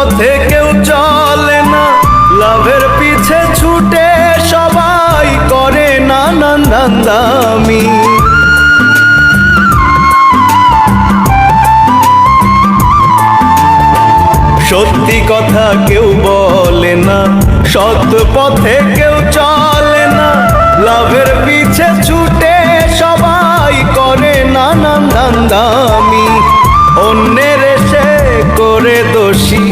পথে কেউ চলে না, লাভের পিছে ছুটে সবাই করে নানান ধান্দামি। সত্যি কথা কেউ বলে না, সৎ পথে কেউ চলে না, লাভের পিছে ছুটে সবাই করে নানান ধান্দামি। অন্যের এসে করে দোষী,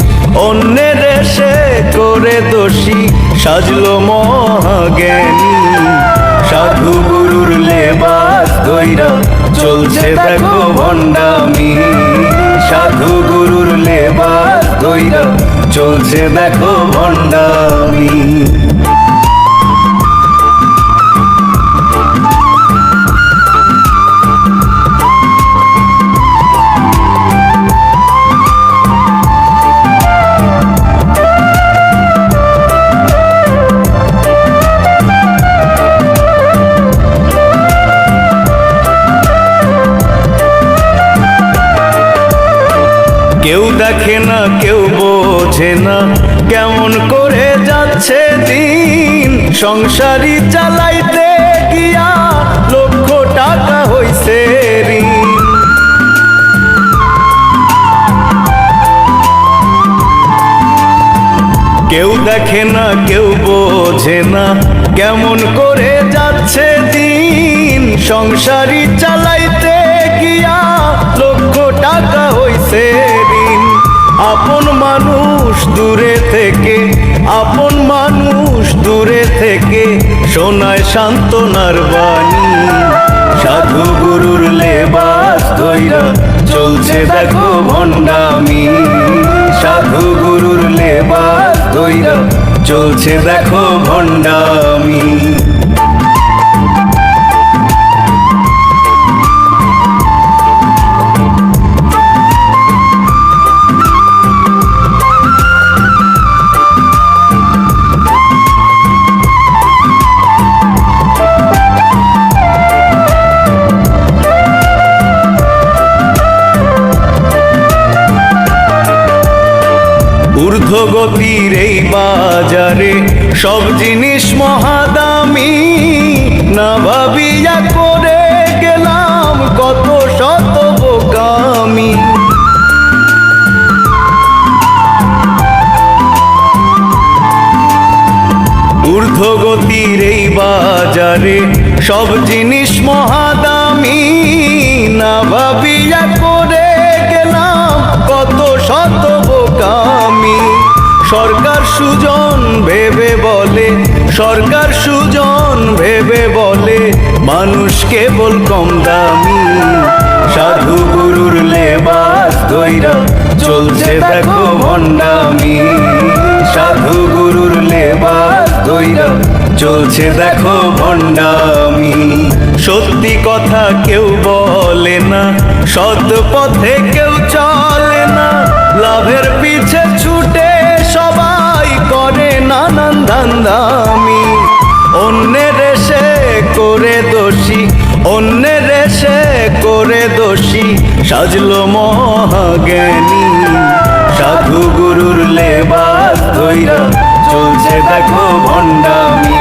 অন্যের এসে করে দোষী সাজলো মহাজ্ঞানী। সাধু গুরুর লেবাস ধইরা চলছে দেখো ভণ্ডামি। সাধু গুরুর লেবাস ধইরা চলছে দেখো ভণ্ডামি। কেউ দেখে না, কেউ বোঝে না, কেমন করে যাচ্ছে দিন। সংসারী চালাইতে গিয়া লক্ষ টাকা হইছে ঋণ। কেউ দেখে না, কেউ বোঝে না, কেমন করে যাচ্ছে দিন। সংসারী চালাইতে গিয়া লক্ষ টাকা হইছে ঋণ। আপন মানুষ দূরে থেকে, আপন মানুষ দূরে থেকে শোনায় সান্ত্বনার বাণী। সাধু গুরুর লেবাস ধইরা চলছে দেখো ভণ্ডামি। সাধু গুরুর লেবাস ধইরা চলছে দেখো ভণ্ডামি। ঊর্ধ্বগতির এই বাজারে সব জিনিস মহাদামি। না ভাবিয়া করে গেলাম কত শত বোকামি। ঊর্ধ্বগতির এই বাজারে সব জিনিস মহাদামি। না ভাবিয়া করে গেলাম কত শত বোকামি। সরকার সুজন ভেবে বলে, সরকার সুজন ভেবে বলে মানুষ কেবল কম দামি। সাধু গুরুর লেবাস ধইরা চলছে দেখো ভণ্ডামি। সাধু গুরুর লেবাস ধইরা চলছে দেখো ভণ্ডামি। সত্যি কথা কেউ বলে না, সৎ পথে কেউ চলে না, লাভের পিছে ছুটে সবাই করে নানান ধান্দামি। অন্যের এসে করে দোষী, অন্যের এসে করে দোষী সাজলো মহাজ্ঞানী। সাধু গুরুর লেবাস ধইরা চলছে দেখো ভণ্ডামি।